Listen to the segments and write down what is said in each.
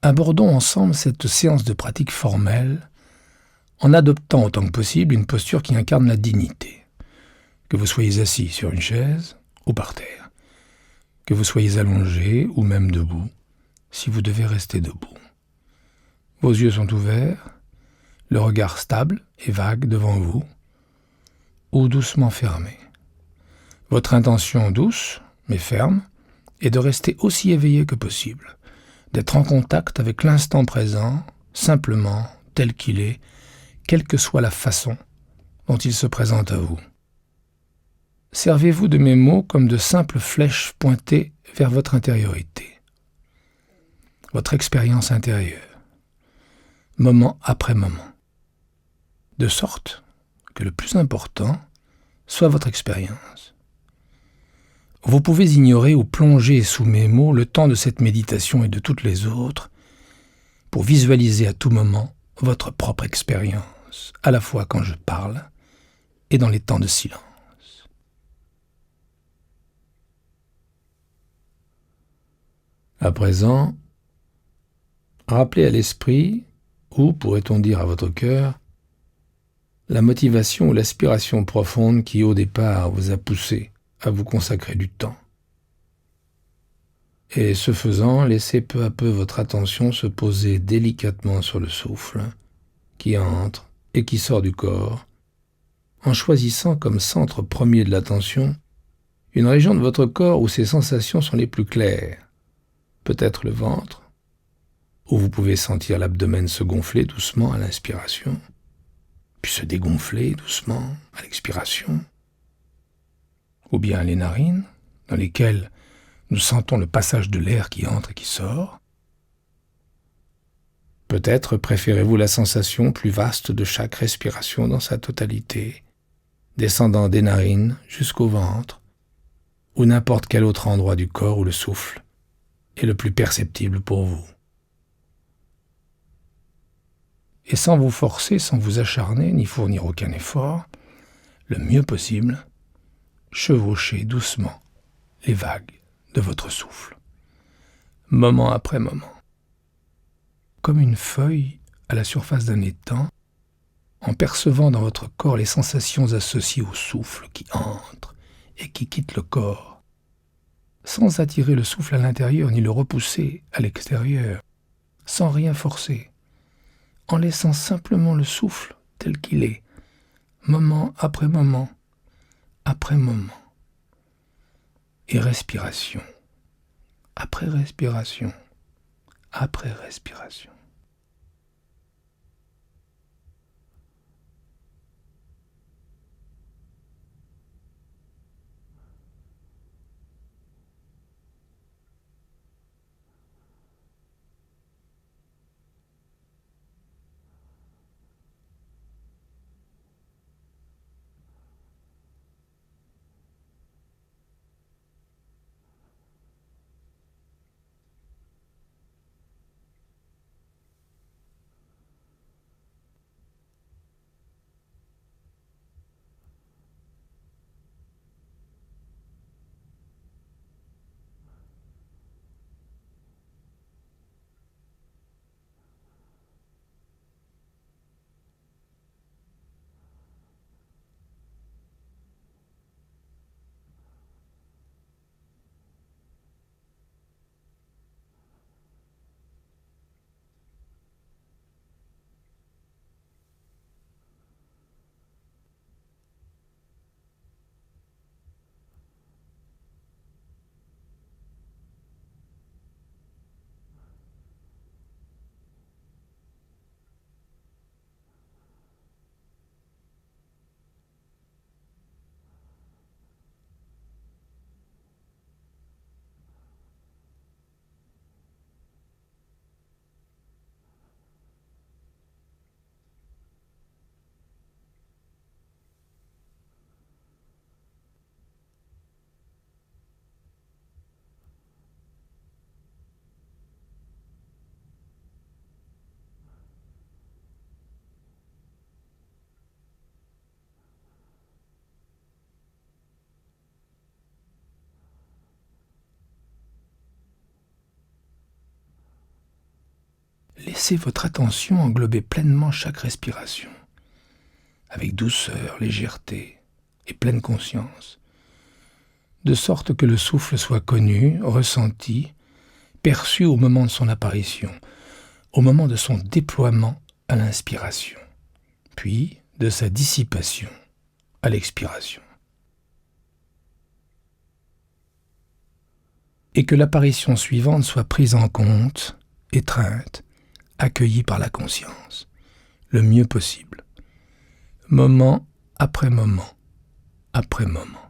Abordons ensemble cette séance de pratique formelle en adoptant autant que possible une posture qui incarne la dignité. Que vous soyez assis sur une chaise ou par terre, que vous soyez allongé ou même debout, si vous devez rester debout. Vos yeux sont ouverts, le regard stable et vague devant vous, ou doucement fermé. Votre intention douce, mais ferme, est de rester aussi éveillé que possible, d'être en contact avec l'instant présent, simplement, tel qu'il est, quelle que soit la façon dont il se présente à vous. Servez-vous de mes mots comme de simples flèches pointées vers votre intériorité, votre expérience intérieure, moment après moment, de sorte que le plus important soit votre expérience. Vous pouvez ignorer ou plonger sous mes mots le temps de cette méditation et de toutes les autres pour visualiser à tout moment votre propre expérience, à la fois quand je parle et dans les temps de silence. À présent, rappelez à l'esprit, ou pourrait-on dire à votre cœur, la motivation ou l'aspiration profonde qui au départ vous a poussé à vous consacrer du temps. Et ce faisant, laissez peu à peu votre attention se poser délicatement sur le souffle qui entre et qui sort du corps, en choisissant comme centre premier de l'attention une région de votre corps où ces sensations sont les plus claires, peut-être le ventre, où vous pouvez sentir l'abdomen se gonfler doucement à l'inspiration, puis se dégonfler doucement à l'expiration, ou bien les narines, dans lesquelles nous sentons le passage de l'air qui entre et qui sort. Peut-être préférez-vous la sensation plus vaste de chaque respiration dans sa totalité, descendant des narines jusqu'au ventre, ou n'importe quel autre endroit du corps où le souffle est le plus perceptible pour vous. Et sans vous forcer, sans vous acharner, ni fournir aucun effort, le mieux possible, chevauchez doucement les vagues de votre souffle, moment après moment. Comme une feuille à la surface d'un étang, en percevant dans votre corps les sensations associées au souffle qui entre et qui quitte le corps, sans attirer le souffle à l'intérieur ni le repousser à l'extérieur, sans rien forcer, en laissant simplement le souffle tel qu'il est, moment après moment, après moment, et respiration, après respiration, après respiration. laissez votre attention englober pleinement chaque respiration, avec douceur, légèreté et pleine conscience, de sorte que le souffle soit connu, ressenti, perçu au moment de son apparition, au moment de son déploiement à l'inspiration, puis de sa dissipation à l'expiration. Et que l'apparition suivante soit prise en compte, étreinte, accueillie par la conscience, le mieux possible, moment après moment, après moment.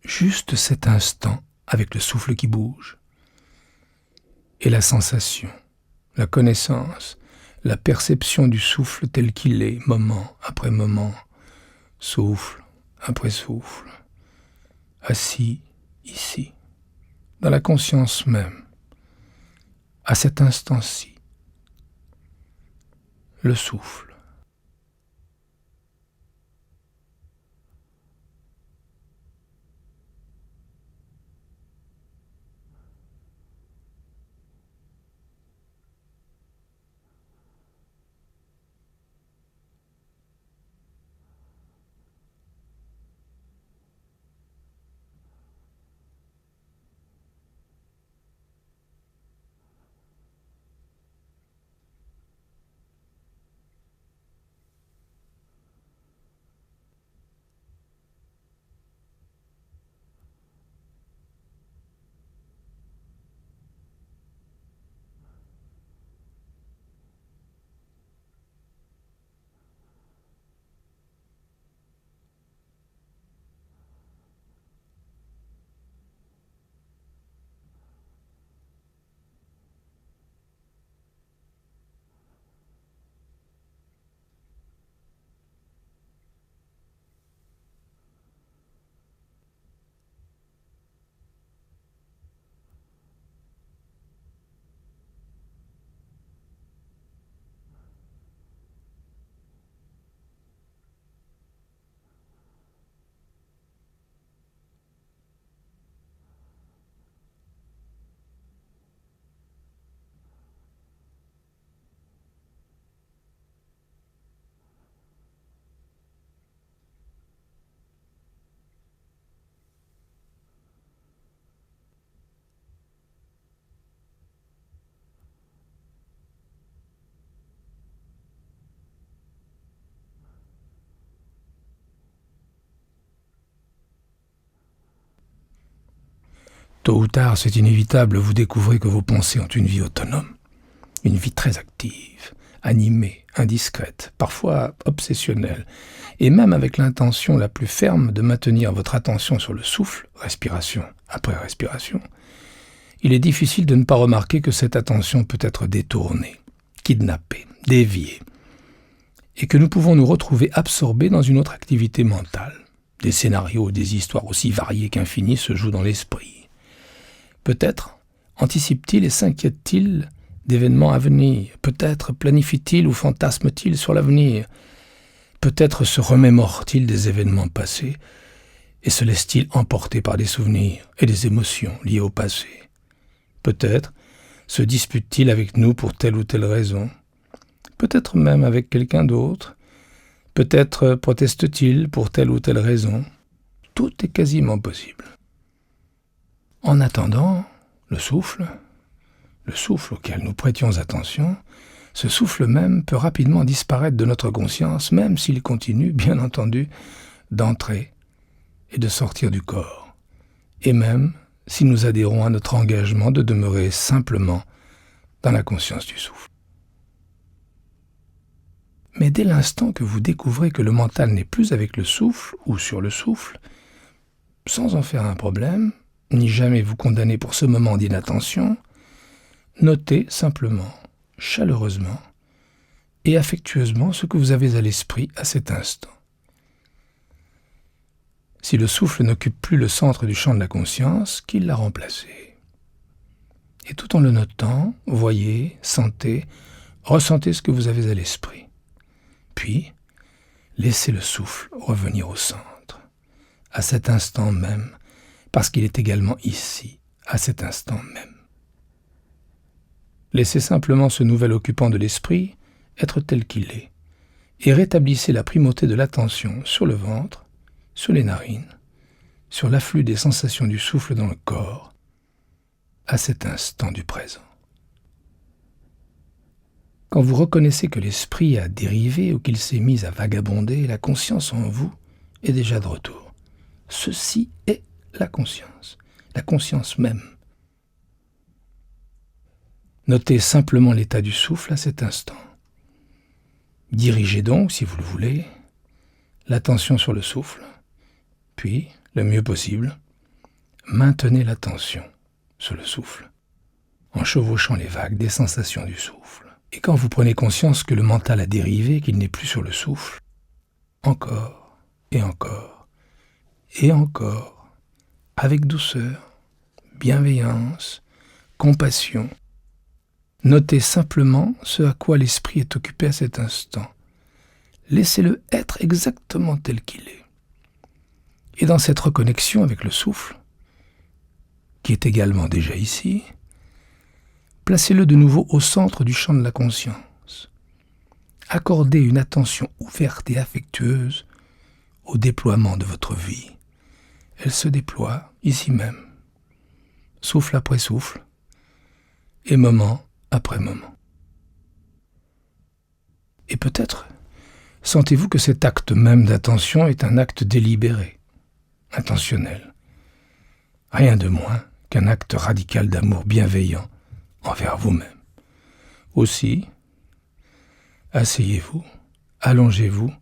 Juste cet instant avec le souffle qui bouge, et la sensation, la connaissance, la perception du souffle tel qu'il est, moment après moment, souffle après souffle, assis ici, dans la conscience même, à cet instant-ci, le souffle. Tôt ou tard, c'est inévitable, vous découvrez que vos pensées ont une vie autonome, une vie très active, animée, indiscrète, parfois obsessionnelle, et même avec l'intention la plus ferme de maintenir votre attention sur le souffle, respiration après respiration, il est difficile de ne pas remarquer que cette attention peut être détournée, kidnappée, déviée, et que nous pouvons nous retrouver absorbés dans une autre activité mentale. Des scénarios, des histoires aussi variées qu'infinies se jouent dans l'esprit. Peut-être anticipe-t-il et s'inquiète-t-il d'événements à venir. Peut-être planifie-t-il ou fantasme-t-il sur l'avenir. Peut-être se remémore-t-il des événements passés et se laisse-t-il emporter par des souvenirs et des émotions liées au passé. Peut-être se dispute-t-il avec nous pour telle ou telle raison. Peut-être même avec quelqu'un d'autre. Peut-être proteste-t-il pour telle ou telle raison. Tout est quasiment possible. En attendant, le souffle auquel nous prêtions attention, ce souffle même peut rapidement disparaître de notre conscience, même s'il continue, bien entendu, d'entrer et de sortir du corps, et même si nous adhérons à notre engagement de demeurer simplement dans la conscience du souffle. Mais dès l'instant que vous découvrez que le mental n'est plus avec le souffle ou sur le souffle, sans en faire un problème, ni jamais vous condamner pour ce moment d'inattention, notez simplement, chaleureusement et affectueusement ce que vous avez à l'esprit à cet instant. Si le souffle n'occupe plus le centre du champ de la conscience, qu'il l'a remplacé. Et tout en le notant, voyez, sentez, ressentez ce que vous avez à l'esprit. Puis, laissez le souffle revenir au centre, à cet instant même, parce qu'il est également ici, à cet instant même. Laissez simplement ce nouvel occupant de l'esprit être tel qu'il est, et rétablissez la primauté de l'attention sur le ventre, sur les narines, sur l'afflux des sensations du souffle dans le corps, à cet instant du présent. Quand vous reconnaissez que l'esprit a dérivé ou qu'il s'est mis à vagabonder, la conscience en vous est déjà de retour. Ceci est la conscience même. Notez simplement l'état du souffle à cet instant. Dirigez donc, si vous le voulez, l'attention sur le souffle, puis, le mieux possible, maintenez l'attention sur le souffle, en chevauchant les vagues des sensations du souffle. Et quand vous prenez conscience que le mental a dérivé, qu'il n'est plus sur le souffle, encore, et encore, et encore, avec douceur, bienveillance, compassion, notez simplement ce à quoi l'esprit est occupé à cet instant. Laissez-le être exactement tel qu'il est. Et dans cette reconnexion avec le souffle, qui est également déjà ici, placez-le de nouveau au centre du champ de la conscience. Accordez une attention ouverte et affectueuse au déploiement de votre vie. Elle se déploie ici même, souffle après souffle, et moment après moment. Et peut-être sentez-vous que cet acte même d'attention est un acte délibéré, intentionnel. Rien de moins qu'un acte radical d'amour bienveillant envers vous-même. Aussi, asseyez-vous, allongez-vous,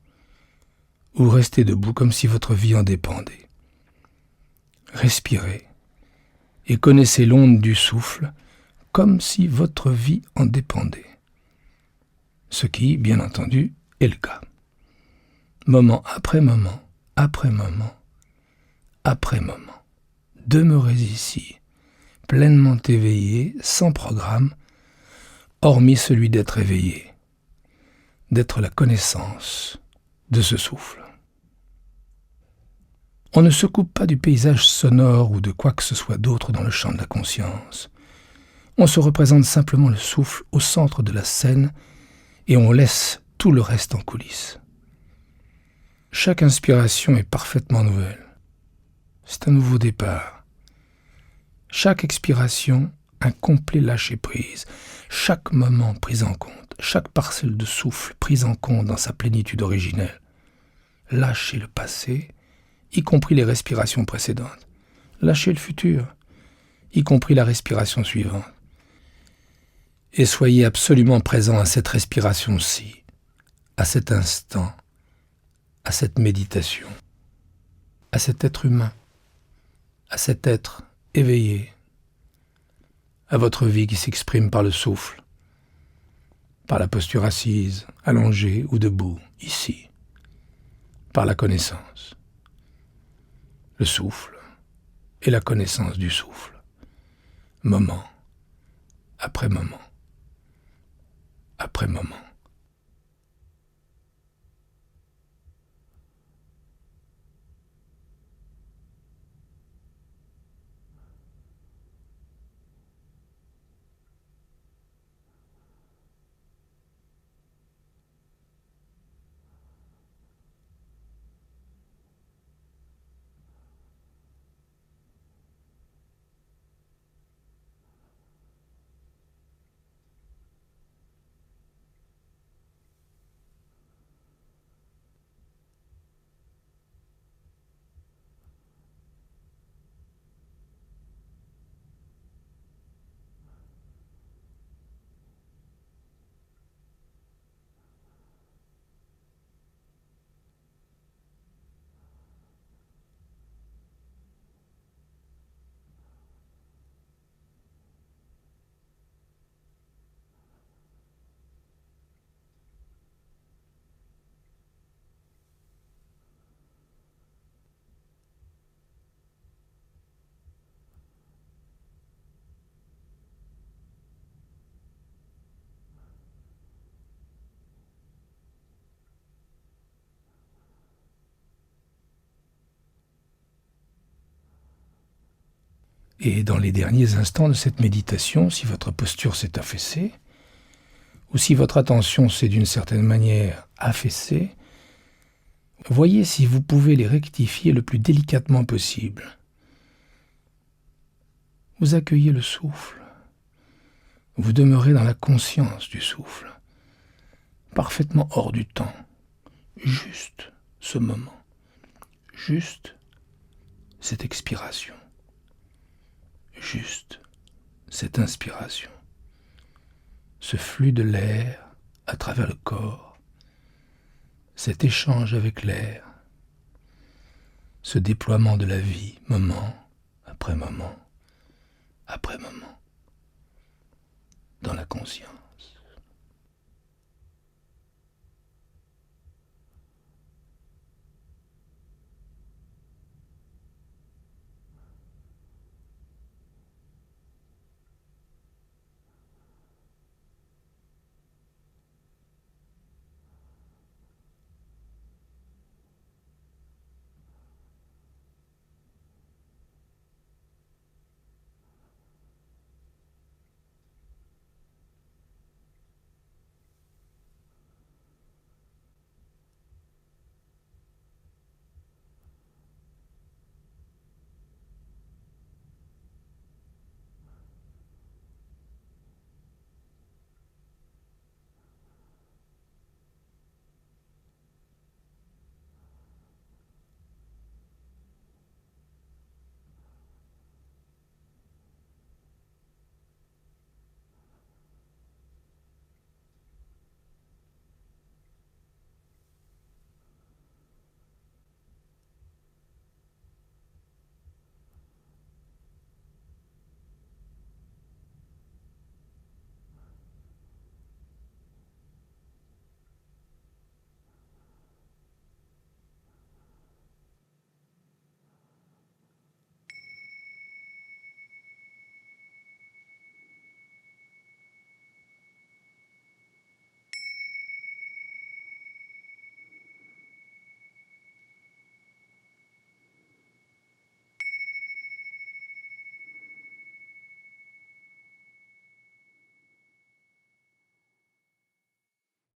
ou restez debout comme si votre vie en dépendait. Respirez et connaissez l'onde du souffle comme si votre vie en dépendait. Ce qui, bien entendu, est le cas. Moment après moment, après moment, après moment. Demeurez ici, pleinement éveillé, sans programme, hormis celui d'être éveillé, d'être la connaissance de ce souffle. On ne se coupe pas du paysage sonore ou de quoi que ce soit d'autre dans le champ de la conscience. On se représente simplement le souffle au centre de la scène et on laisse tout le reste en coulisses. Chaque inspiration est parfaitement nouvelle. C'est un nouveau départ. Chaque expiration, un complet lâcher-prise. Chaque moment pris en compte, chaque parcelle de souffle prise en compte dans sa plénitude originelle. Lâchez le passé, y compris les respirations précédentes. Lâchez le futur, y compris la respiration suivante. Et soyez absolument présent à cette respiration-ci, à cet instant, à cette méditation, à cet être humain, à cet être éveillé, à votre vie qui s'exprime par le souffle, par la posture assise, allongée ou debout, ici, par la connaissance. Le souffle et la connaissance du souffle, moment après moment, après moment. Et dans les derniers instants de cette méditation, si votre posture s'est affaissée, ou si votre attention s'est d'une certaine manière affaissée, voyez si vous pouvez les rectifier le plus délicatement possible. Vous accueillez le souffle. Vous demeurez dans la conscience du souffle, parfaitement hors du temps, juste ce moment, juste cette expiration, juste cette inspiration, ce flux de l'air à travers le corps, cet échange avec l'air, ce déploiement de la vie, moment après moment, après moment, dans la conscience.